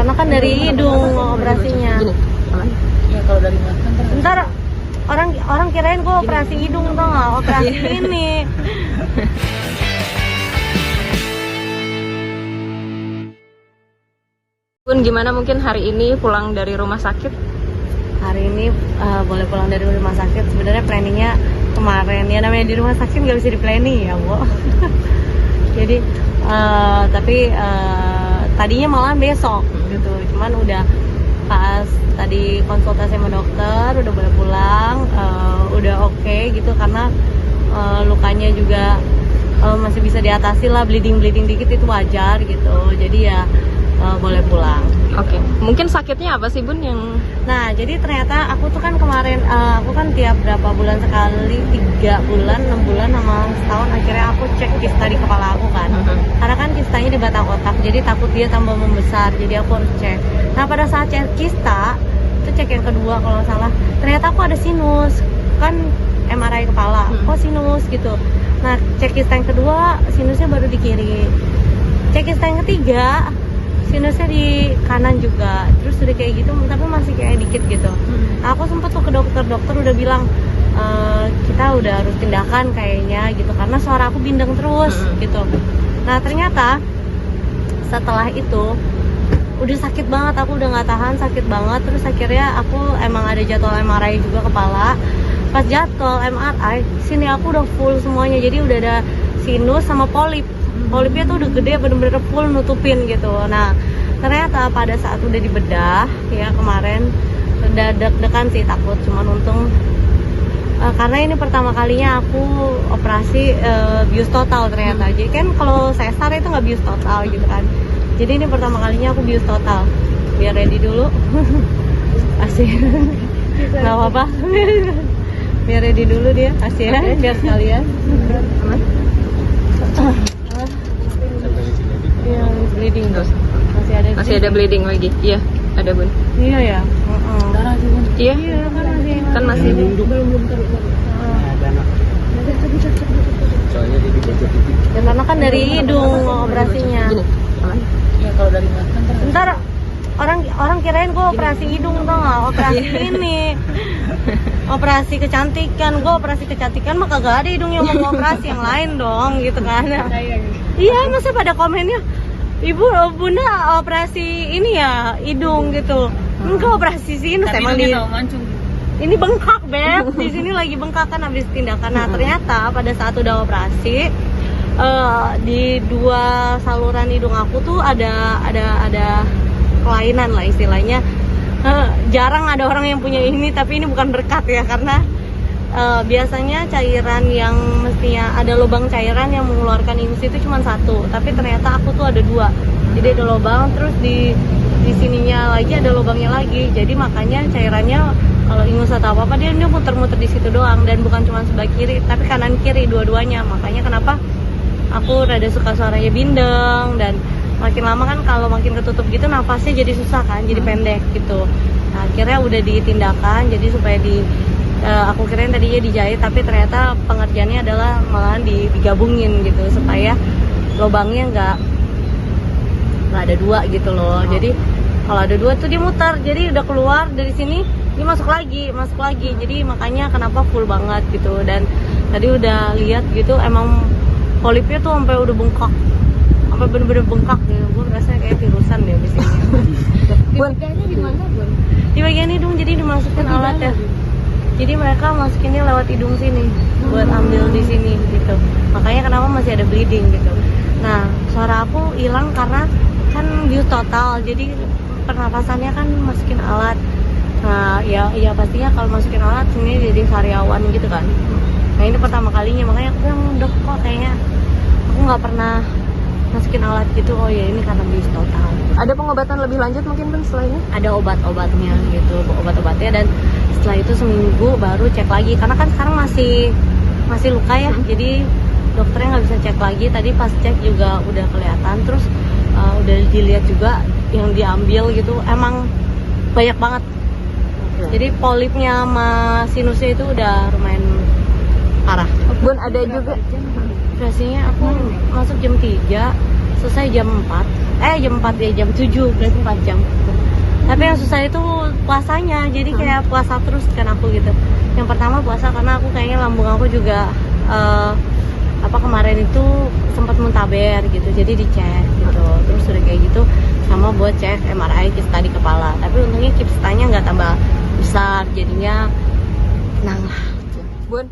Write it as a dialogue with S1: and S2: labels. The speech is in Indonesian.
S1: karena kan dari hidung operasinya.
S2: Gini, aman? Ya kalau dari mata
S1: Ntar orang kirain gue operasi hidung tau nggak, operasi ini.
S2: Bun, gimana mungkin hari ini pulang dari rumah sakit?
S1: Hari ini boleh pulang dari rumah sakit. Sebenarnya planningnya kemarin, ya namanya di rumah sakit nggak bisa di planning ya, Bu. Jadi tapi tadinya malah besok gitu, cuman udah pas tadi konsultasi sama dokter udah boleh pulang, udah oke gitu karena lukanya juga masih bisa diatasi lah, bleeding dikit itu wajar gitu, jadi ya boleh pulang.
S2: Oke. Mungkin sakitnya apa sih, Bun, yang...
S1: Nah, jadi ternyata aku tuh kan kemarin, aku kan tiap berapa bulan sekali, 3 bulan, 6 bulan, sama setahun, akhirnya aku cek kista di kepala aku kan. Karena kan kistanya di batang otak, jadi takut dia tambah membesar, jadi aku harus cek. Nah, pada saat cek kista, itu cek yang kedua kalau nggak salah, ternyata aku ada sinus, kan MRI kepala, kok sinus gitu. Nah, cek kista yang kedua, sinusnya baru di kiri. Cek kista yang ketiga, sinusnya di kanan juga, terus udah kayak gitu tapi masih kayak dikit gitu. Nah, aku sempet tuh ke dokter udah bilang kita udah harus tindakan kayaknya gitu karena suara aku bindeng terus gitu. Nah, ternyata setelah itu udah sakit banget, aku udah nggak tahan, sakit banget. Terus akhirnya aku emang ada jadwal MRI juga kepala. Pas jadwal MRI sini aku udah full semuanya, jadi udah ada sinus sama polip. Polipnya tuh udah gede, bener-bener full nutupin gitu. Nah, ternyata pada saat udah dibedah ya kemarin udah deg-degan sih, takut, cuman untung karena ini pertama kalinya aku operasi bius total ternyata. Jadi kan kalau sesar itu nggak bius total gitu kan. Jadi ini pertama kalinya aku bius total. Biar ready dulu. Asik. Nggak apa-apa. Biar ready dulu dia, asik ya, biar sekalian.
S2: Aman?
S1: Yang bleeding
S2: Terus?
S1: masih
S2: Ada bleeding lagi? Iya, ada, Bun.
S1: Iya ya. Darah juga.
S2: Iya,
S1: Kan masih belum
S3: Soalnya dia di pojok itu.
S1: ya, karena kan dari hidung operasinya.
S2: Gini, aman? Ya kalau dari mata
S1: Ntar orang kirain gue operasi hidung tau nggak, operasi ini. Operasi kecantikan, gue operasi kecantikan mah kagak ada hidung yang mau operasi, yang lain dong gitu kan. Iya, masa pada komennya, ibu bunda operasi ini ya hidung gitu. Enggak, operasi sinus emang di ini bengkak, Beb. Di sini lagi bengkak kan habis tindakan. Nah, ternyata pada saat udah operasi di 2 saluran hidung aku tuh ada kelainan lah istilahnya. Jarang ada orang yang punya ini, tapi ini bukan berkat ya, karena biasanya cairan yang mestinya ada lubang cairan yang mengeluarkan ingus itu cuma 1, tapi ternyata aku tuh ada 2. Jadi ada lubang, terus di sininya lagi ada lubangnya lagi. Jadi makanya cairannya kalau ingus atau apa dia muter-muter di situ doang, dan bukan cuma sebelah kiri tapi kanan kiri dua-duanya. Makanya kenapa aku rada suka suaranya bindeng, dan makin lama kan kalau makin ketutup gitu nafasnya jadi susah kan, jadi pendek gitu. Nah, akhirnya udah ditindakan jadi supaya aku kirain tadinya dijahit, tapi ternyata pengerjaannya adalah malahan digabungin gitu supaya lubangnya nggak ada 2 gitu loh. Jadi kalau ada 2 tuh dia muter, jadi udah keluar dari sini dia masuk lagi, jadi makanya kenapa full banget gitu. Dan tadi udah lihat gitu emang polipnya tuh sampai udah bengkak, sampai bener-bener bengkak gitu. Gue rasanya kayak virusan deh di sini.
S2: Bun, di mana, Bun?
S1: Di bagian hidung, jadi dimasukin alat ya. Jadi mereka masukinnya lewat hidung sini buat ambil di sini gitu. Makanya kenapa masih ada bleeding gitu. Nah, suara aku hilang karena kan bius total. Jadi pernapasannya kan masukin alat. Nah, ya pastinya kalau masukin alat sini jadi sariawan gitu kan. Nah, ini pertama kalinya, makanya aku bilang udah kok kayaknya aku nggak pernah masukin alat gitu. Oh ya, ini karena bius total.
S2: Ada pengobatan lebih lanjut mungkin, Bun, setelah ini?
S1: Ada obat-obatnya gitu, obat-obatnya, dan setelah itu seminggu baru cek lagi karena kan sekarang masih luka ya. Jadi dokternya nggak bisa cek lagi. Tadi pas cek juga udah kelihatan, terus udah dilihat juga yang diambil gitu, emang banyak banget. Jadi polipnya sama sinusnya itu udah lumayan parah.
S2: Bun, ada juga
S1: operasinya aku masuk jam 3, selesai jam 4 ya jam 7, berarti 4 jam. Tapi yang susah itu puasanya, jadi kayak puasa terus kan aku gitu. Yang pertama puasa karena aku kayaknya lambung aku juga kemarin itu sempat muntaber gitu, jadi dicek gitu. Terus udah kayak gitu sama buat cek MRI kista di kepala, tapi untungnya kistanya nggak tambah besar, jadinya tenang lah.
S2: Bun,